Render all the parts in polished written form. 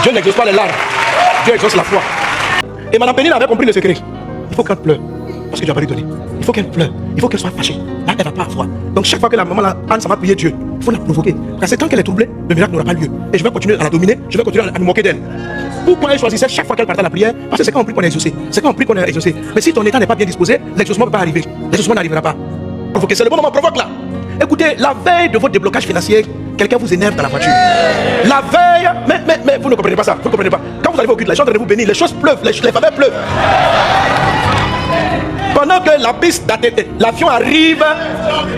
Dieu n'exauce pas les larmes. Dieu exauce la foi. Et Madame Pénine avait compris le secret. Il faut qu'elle pleure. Parce que Dieu a pas lui donné. Il faut qu'elle pleure. Il faut qu'elle soit fâchée. Là, elle ne va pas avoir. Donc chaque fois que la maman, Anne, ça va prier Dieu, il faut la provoquer. Parce que tant qu'elle est troublée, le miracle n'aura pas lieu. Et je vais continuer à la dominer. Je vais continuer à me moquer d'elle. Pourquoi elle choisissait chaque fois qu'elle partait à la prière? Parce que c'est quand on prie qu'on est exaucé. C'est quand on prie qu'on est exaucé. Mais si ton état n'est pas bien disposé, l'exaucement ne peut pas arriver. L'exaucement n'arrivera pas. Provoquer. C'est le bon moment. Provoque là. Écoutez, la veille de votre déblocage financier, quelqu'un vous énerve dans la voiture. La veille, mais vous ne comprenez pas ça. Vous ne comprenez pas. Quand vous arrivez au culte, les gens devraient vous bénir. Les choses pleuvent. Les faveurs pleuvent. Pendant que la piste l'avion arrive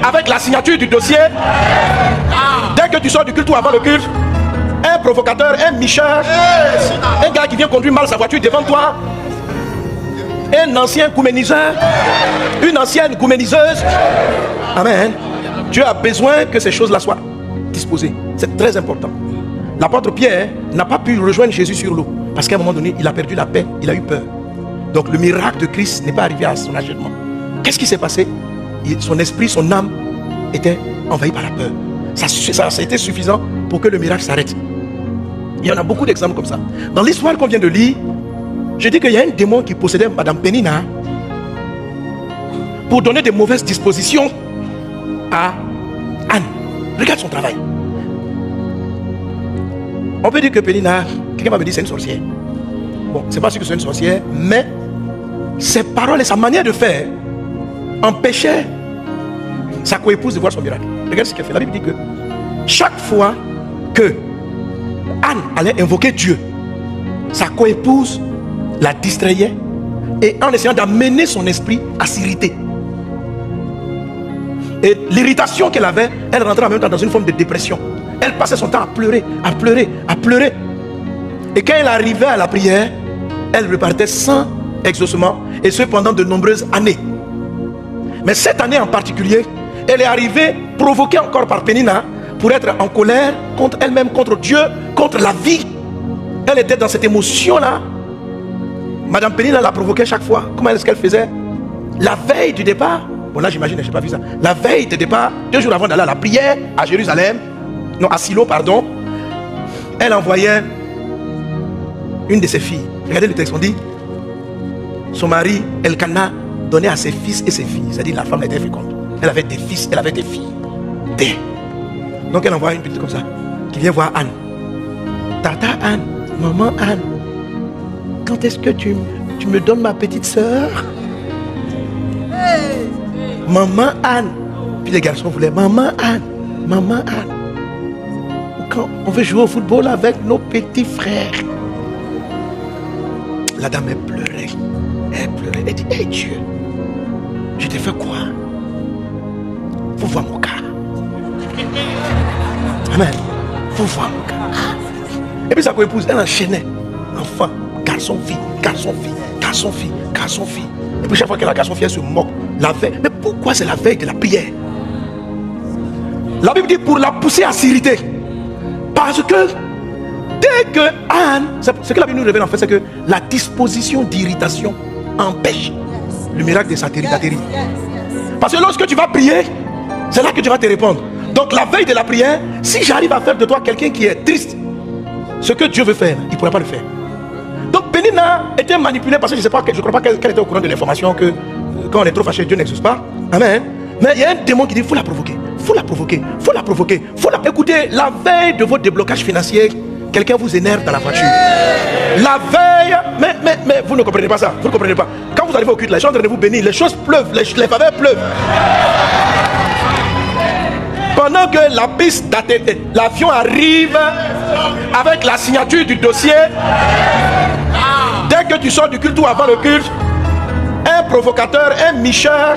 avec la signature du dossier, dès que tu sors du culte ou avant le culte, un provocateur, un micheur, un gars qui vient conduire mal sa voiture devant toi, un ancien gouméniseur, une ancienne gouméniseuse. Amen. Dieu a besoin que ces choses-là soient disposées. C'est très important. L'apôtre Pierre n'a pas pu rejoindre Jésus sur l'eau parce qu'à un moment donné, il a perdu la paix, il a eu peur. Donc le miracle de Christ n'est pas arrivé à son achèvement. Qu'est-ce qui s'est passé? Son esprit, son âme était envahi par la peur. Ça a été suffisant pour que le miracle s'arrête. Il y en a beaucoup d'exemples comme ça. Dans l'histoire qu'on vient de lire, je dis qu'il y a un démon qui possédait Madame Pénina pour donner des mauvaises dispositions à Anne. Regarde son travail. On peut dire que Pénina, quelqu'un m'avait dit c'est une sorcière. Bon, c'est pas sûr que c'est une sorcière, mais ses paroles et sa manière de faire empêchaient sa coépouse de voir son miracle. Regarde ce qu'elle fait. La Bible dit que chaque fois que Anne allait invoquer Dieu, sa coépouse la distrayait et en essayant d'amener son esprit à s'irriter. Et l'irritation qu'elle avait, elle rentrait en même temps dans une forme de dépression. Elle passait son temps à pleurer, à pleurer, à pleurer. Et quand elle arrivait à la prière, elle repartait sans exaucement, et ce pendant de nombreuses années. Mais cette année en particulier, elle est arrivée provoquée encore par Pénina pour être en colère contre elle-même, contre Dieu, contre la vie. Elle était dans cette émotion-là. Madame Pénina la provoquait chaque fois. Comment est-ce qu'elle faisait? La veille du départ, bon là j'imagine, je n'ai pas vu ça. La veille du départ, 2 jours avant d'aller à la prière à Jérusalem, non à Silo, pardon, elle envoyait une de ses filles. Regardez le texte, on dit son mari Elkana donnait à ses fils et ses filles. C'est-à-dire la femme était féconde. Elle avait des fils, elle avait des filles. Donc elle envoie une petite comme ça qui vient voir Anne. Tata Anne, maman Anne, quand est-ce que tu me donnes ma petite soeur? Maman Anne. Puis les garçons voulaient maman Anne, maman Anne. Quand on veut jouer au football avec nos petits frères. La dame elle pleurait. Elle dit, hey Dieu, je t'ai fait quoi? Vous voyez mon cas. Amen. Vous voyez mon cas. Et puis sa coépouse, elle enchaînait. Enfant, garçon, fille, garçon, fille, garçon, fille, garçon, fille. Et puis chaque fois que la garçon, fille, elle se moque. La veille. Mais pourquoi c'est la veille de la prière? La Bible dit pour la pousser à s'irriter. Parce que dès que Anne, ce que la Bible nous révèle en fait, c'est que la disposition d'irritation empêche le miracle de s'atterrir. Parce que lorsque tu vas prier, c'est là que Dieu va te répondre. Donc la veille de la prière, si j'arrive à faire de toi quelqu'un qui est triste, ce que Dieu veut faire, il ne pourra pas le faire. Donc Pénina était manipulée parce que je ne crois pas qu'elle était au courant de l'information que quand on est trop fâché, Dieu n'exauce pas. Amen. Mais il y a un démon qui dit, il faut la provoquer. Il faut la provoquer. Il faut la provoquer. Écoutez, la veille de votre déblocage financier, quelqu'un vous énerve dans la voiture. La veille, mais vous ne comprenez pas ça. Vous ne comprenez pas. Quand vous arrivez au culte, les gens devraient vous bénir. Les choses pleuvent, les faveurs pleuvent. Pendant que la piste l'avion arrive avec la signature du dossier, dès que tu sors du culte ou avant le culte, un provocateur, un micheur,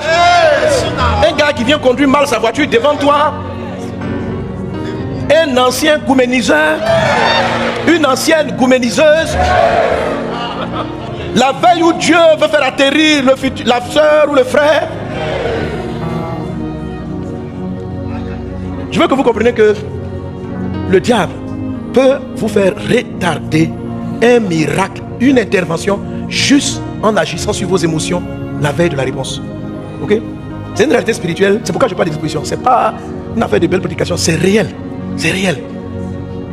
un gars qui vient conduire mal sa voiture devant toi, un ancien gouméniseur, une ancienne gouméniseuse, la veille où Dieu veut faire atterrir la soeur ou le frère. Je veux que vous compreniez que le diable peut vous faire retarder un miracle, une intervention, juste en agissant sur vos émotions la veille de la réponse. Ok? C'est une réalité spirituelle. C'est pourquoi je parle de disposition. C'est pas une affaire de belle prédication. C'est réel. C'est réel.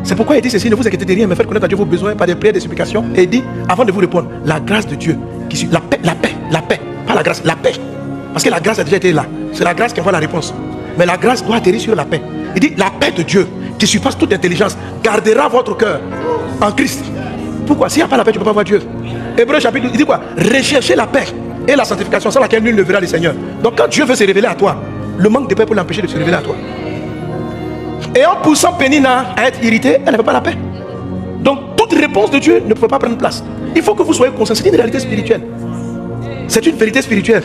C'est pourquoi il dit ceci, ne vous inquiétez de rien, mais faites connaître à Dieu vos besoins par des prières, des supplications. Et il dit, avant de vous répondre, la grâce de Dieu, qui suit, la paix, pas la grâce, la paix. Parce que la grâce a déjà été là. C'est la grâce qui envoie la réponse. Mais la grâce doit atterrir sur la paix. Il dit, la paix de Dieu, qui surpasse toute intelligence, gardera votre cœur en Christ. Pourquoi? S'il n'y a pas la paix, tu ne peux pas voir Dieu. Hébreu chapitre 12, il dit quoi? Recherchez la paix et la sanctification, sans laquelle nul ne verra le Seigneur. Donc quand Dieu veut se révéler à toi, le manque de paix peut l'empêcher de se révéler à toi. Et en poussant Pénina à être irritée, elle n'avait pas la paix. Donc toute réponse de Dieu ne peut pas prendre place. Il faut que vous soyez conscients, c'est une réalité spirituelle. C'est une vérité spirituelle.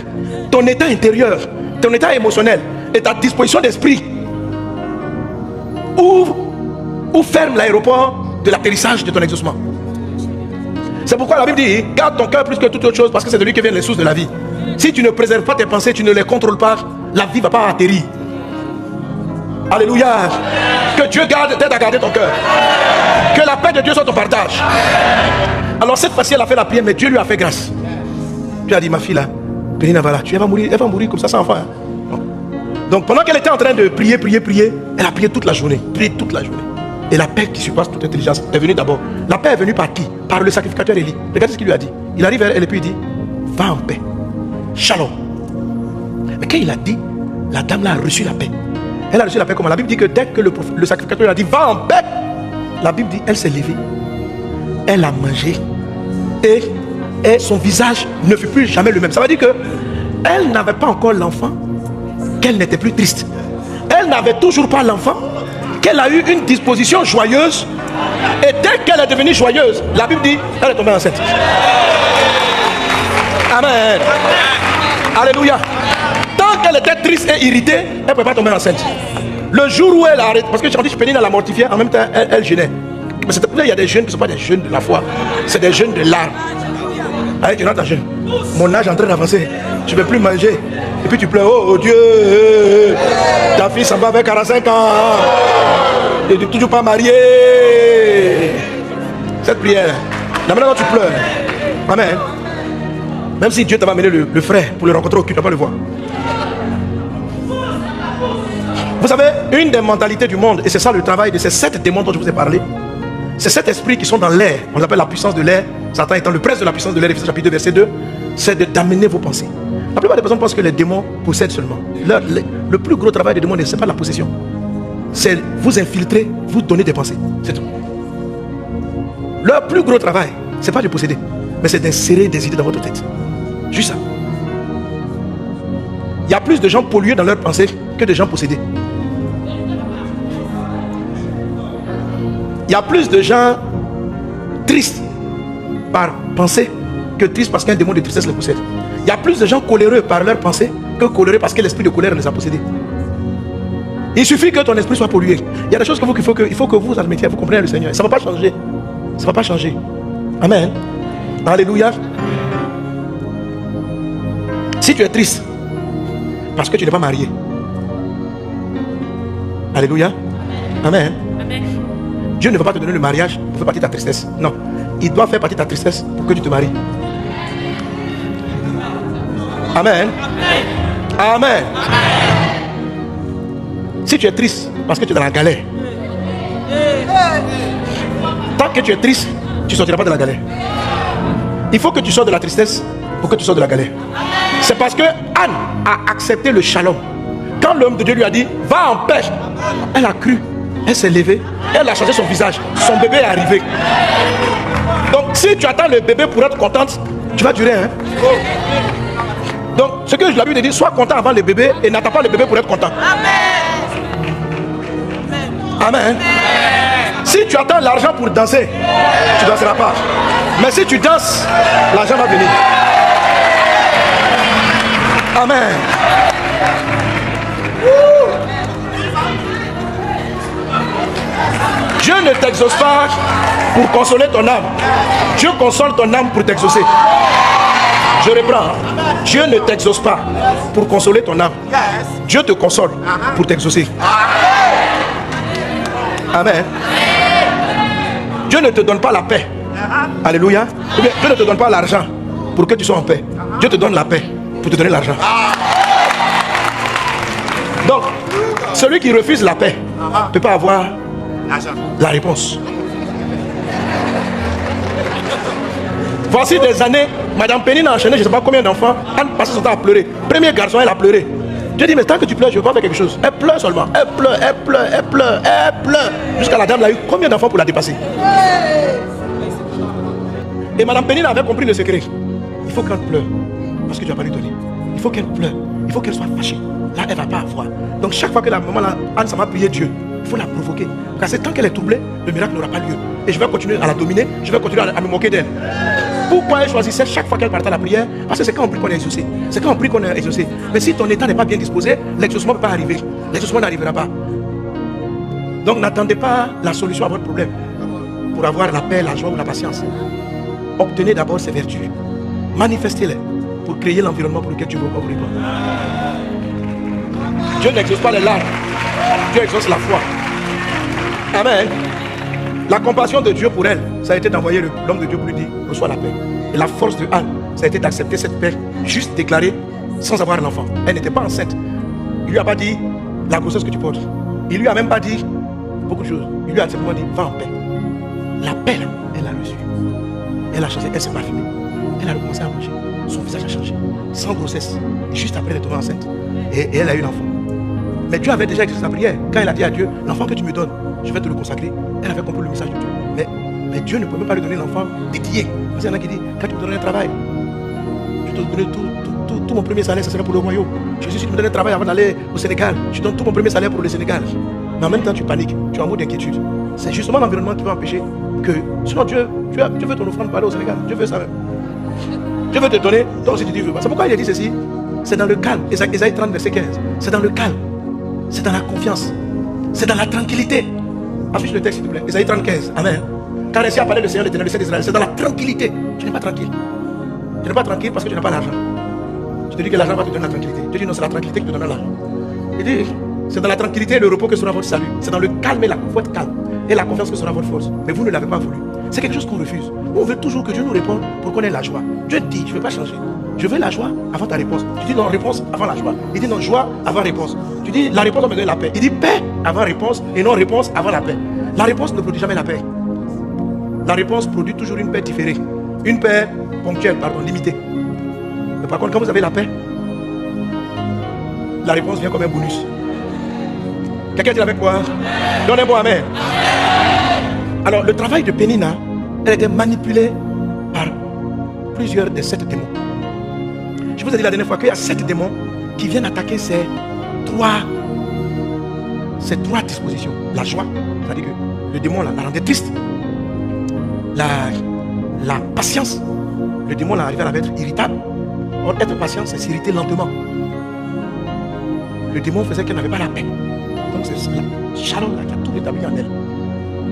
Ton état intérieur, ton état émotionnel et ta disposition d'esprit ou ferme l'aéroport de l'atterrissage de ton exaucement. C'est pourquoi la Bible dit, garde ton cœur plus que toute autre chose, parce que c'est de lui que viennent les sources de la vie. Si tu ne préserves pas tes pensées, tu ne les contrôles pas, la vie ne va pas atterrir. Alléluia. Que Dieu t'aide à garder ton cœur. Que la paix de Dieu soit ton partage. Alors cette fois-ci elle a fait la prière, mais Dieu lui a fait grâce. Dieu a dit, ma fille là, Pénina va là, elle va mourir comme ça sans enfant. Hein? Donc pendant qu'elle était en train de prier, elle a prié toute la journée. Et la paix qui surpasse toute intelligence est venue d'abord. La paix est venue par qui? Par le sacrificateur Élie. Regardez ce qu'il lui a dit. Il arrive vers elle et puis il dit, va en paix. Shalom. Mais quand il a dit, la dame là a reçu la paix. Elle a reçu la paix comment? La Bible dit que dès que le sacrificateur a dit, va en paix, la Bible dit, elle s'est levée. Elle a mangé. Et son visage ne fut plus jamais le même. Ça veut dire que elle n'avait pas encore l'enfant, qu'elle n'était plus triste. Elle n'avait toujours pas l'enfant, qu'elle a eu une disposition joyeuse. Et dès qu'elle est devenue joyeuse, la Bible dit, elle est tombée enceinte. Amen. Alléluia. Tant qu'elle était triste et irritée, elle ne pouvait pas tomber enceinte. Le jour où elle a arrêté, parce que j'ai dit que Pénina la mortifiée, en même temps elle jeûnait. Mais il y a des jeûnes qui ne sont pas des jeûnes de la foi, c'est des jeûnes de larmes. Allez, tu rentres en jeûne. Mon âge est en train d'avancer, je ne vais plus manger. Et puis tu pleures, oh Dieu, ta fille s'en va avec 45 ans. Et tu n'es toujours pas marié. Cette prière, la manière dont tu pleures. Amen. Même si Dieu t'a amené le frère pour le rencontrer au culte, tu ne vas pas le voir. Vous savez, une des mentalités du monde, et c'est ça le travail de ces 7 démons dont je vous ai parlé, c'est 7 esprits qui sont dans l'air. On appelle la puissance de l'air. Satan étant le prince de la puissance de l'air, Éphésiens chapitre 2, verset 2, c'est d'amener vos pensées. La plupart des personnes pensent que les démons possèdent seulement. Le plus gros travail des démons, ce n'est pas la possession. C'est vous infiltrer, vous donner des pensées. C'est tout. Leur plus gros travail, ce n'est pas de posséder, mais c'est d'insérer des idées dans votre tête. Juste ça. Il y a plus de gens pollués dans leurs pensées que de gens possédés. Il y a plus de gens tristes par pensée que tristes parce qu'un démon de tristesse les possède. Il y a plus de gens coléreux par leur pensée que coléreux parce que l'esprit de colère les a possédés. Il suffit que ton esprit soit pollué. Il y a des choses qu'il faut que vous admettiez, vous compreniez le Seigneur. Ça ne va pas changer. Ça ne va pas changer. Amen. Alléluia. Si tu es triste parce que tu n'es pas marié. Alléluia. Amen. Amen. Dieu ne va pas te donner le mariage pour faire partie de ta tristesse. Non. Il doit faire partie de ta tristesse pour que tu te maries. Amen. Amen. Amen. Si tu es triste parce que tu es dans la galère, tant que tu es triste, tu ne sortiras pas de la galère. Il faut que tu sortes de la tristesse pour que tu sortes de la galère. C'est parce que Anne a accepté le shalom. Quand l'homme de Dieu lui a dit, va en paix, elle a cru, elle s'est levée, elle a changé son visage, son bébé est arrivé. Donc si tu attends le bébé pour être contente, tu vas durer. Hein? Donc ce que la Bible dit, sois content avant le bébé et n'attends pas le bébé pour être content. Amen. Amen. Si tu attends l'argent pour danser, tu ne danseras pas. Mais si tu danses, l'argent va venir. Amen. Dieu ne t'exauce pas pour consoler ton âme. Dieu console ton âme pour t'exaucer. Je reprends. Dieu ne t'exauce pas pour consoler ton âme. Dieu te console pour t'exaucer. Amen. Dieu ne te donne pas la paix. Alléluia. Dieu ne te donne pas l'argent pour que tu sois en paix. Dieu te donne la paix pour te donner l'argent. Donc, celui qui refuse la paix ne peut pas avoir La réponse. Voici des années, Madame Pénine a enchaîné, je ne sais pas combien d'enfants, elle passait son temps à pleurer. Premier garçon, elle a pleuré. Dieu dit, mais tant que tu pleures, je veux pas faire quelque chose. Elle pleure seulement. Elle pleure, elle pleure, elle pleure, elle pleure. Jusqu'à la dame, elle a eu combien d'enfants pour la dépasser? Et Madame Pénine avait compris le secret. Il faut qu'elle pleure, parce que tu n'as pas lui donné. Il faut qu'elle pleure, il faut qu'elle soit fâchée. Là, elle ne va pas avoir. Donc chaque fois que la maman, Anne, ça va prier Dieu, il faut la provoquer. Parce que tant qu'elle est troublée, le miracle n'aura pas lieu. Et je vais continuer à la dominer, je vais continuer à me moquer d'elle. Pourquoi elle choisissait chaque fois qu'elle partait à la prière? Parce que c'est quand on prie qu'on est exaucé. C'est quand on prie qu'on est exaucé. Mais si ton état n'est pas bien disposé, l'exaucement ne peut pas arriver. L'exaucement n'arrivera pas. Donc n'attendez pas la solution à votre problème pour avoir la paix, la joie ou la patience. Obtenez d'abord ces vertus. Manifestez-les pour créer l'environnement pour lequel Dieu veut vous répondre. Dieu n'exauce pas les larmes. Dieu exauce la foi. Amen. La compassion de Dieu pour elle, ça a été d'envoyer l'homme de Dieu pour lui dire, reçois la paix. Et la force de Anne, ça a été d'accepter cette paix, juste déclarée, sans avoir l'enfant. Elle n'était pas enceinte. Il lui a pas dit, la grossesse que tu portes. Il lui a même pas dit beaucoup de choses. Il lui a simplement dit, va en paix. La paix, là, elle l'a reçue. Elle a changé, elle s'est parfumée. Elle a recommencé à manger. Son visage a changé. Sans grossesse. Juste après, elle est tombée enceinte. Et elle a eu l'enfant. Mais Dieu avait déjà exaucé sa prière. Quand elle a dit à Dieu, l'enfant que tu me donnes, je vais te le consacrer. Elle avait compris le message de Dieu. Mais Dieu ne peut même pas lui donner l'enfant dédié. Parce qu'il y en a qui disent, quand tu me donnes un travail, je te donne tout mon premier salaire, ça sera pour le royaume. Jésus, si tu me donnes un travail avant d'aller au Sénégal, je donne tout mon premier salaire pour le Sénégal. Mais en même temps, tu paniques, tu es en mode d'inquiétude. C'est justement l'environnement qui va empêcher que, sinon Dieu veut ton offrande pour aller au Sénégal. Dieu veut ça même. Dieu veut te donner, toi aussi tu dis, c'est pourquoi il a dit ceci. C'est dans le calme. Ésaïe 30, verset 15. C'est dans le calme. C'est dans la confiance. C'est dans la tranquillité. Affiche le texte s'il te plaît. Ésaïe 30, 15. Amen. Car ainsi a parlé le Seigneur l'Éternel, le Saint d'Israël. C'est dans la tranquillité. Tu n'es pas tranquille. Tu n'es pas tranquille parce que tu n'as pas l'argent. Je te dis que l'argent va te donner la tranquillité. Dieu dit non, c'est la tranquillité qui te donne l'argent. Il dit, c'est dans la tranquillité et le repos que sera votre salut. C'est dans le calme et la confiance calme. Et la confiance que sera votre force. Mais vous ne l'avez pas voulu. C'est quelque chose qu'on refuse. On veut toujours que Dieu nous réponde pour qu'on ait la joie. Dieu dit, je ne veux pas changer. Je veux la joie avant ta réponse. Tu dis non, réponse avant la joie. Il dit non, joie avant réponse. Tu dis la réponse va me donner la paix. Il dit paix avant réponse et non réponse avant la paix. La réponse ne produit jamais la paix. La réponse produit toujours une paix différée. Une paix ponctuelle, pardon, limitée. Mais par contre, quand vous avez la paix, la réponse vient comme un bonus. Quelqu'un dit avec quoi? Donne un bon amen. Alors, le travail de Pénina, elle était manipulée par plusieurs des 7 démons. Je vous ai dit la dernière fois qu'il y a 7 démons qui viennent attaquer ces trois dispositions. La joie, c'est-à-dire que le démon la rendait triste. La patience, le démon l'arrivait à être irritable. Or, être patient, c'est s'irriter lentement. Le démon faisait qu'elle n'avait pas la paix. Donc c'est cela. Shalom là qui a tout rétabli en elle.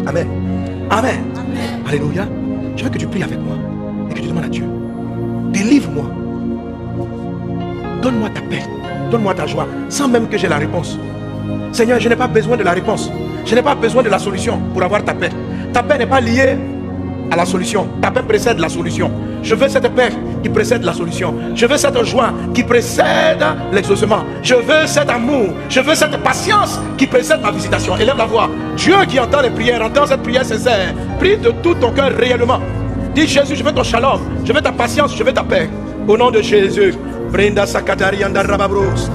Amen. Amen. Amen. Alléluia. Je veux que tu pries avec moi et que tu demandes à Dieu. Délivre-moi. Donne-moi ta paix. Donne-moi ta joie. Sans même que j'ai la réponse. Seigneur, je n'ai pas besoin de la réponse. Je n'ai pas besoin de la solution pour avoir ta paix. Ta paix n'est pas liée à la solution. Ta paix précède la solution. Je veux cette paix qui précède la solution. Je veux cette joie qui précède l'exaucement. Je veux cet amour. Je veux cette patience qui précède ma visitation. Élève la voix. Dieu qui entend les prières, entend cette prière sincère. Prie de tout ton cœur réellement. Dis Jésus, je veux ton shalom. Je veux ta patience, je veux ta paix. Au nom de Jésus. Brenda Sakatari Andarababros.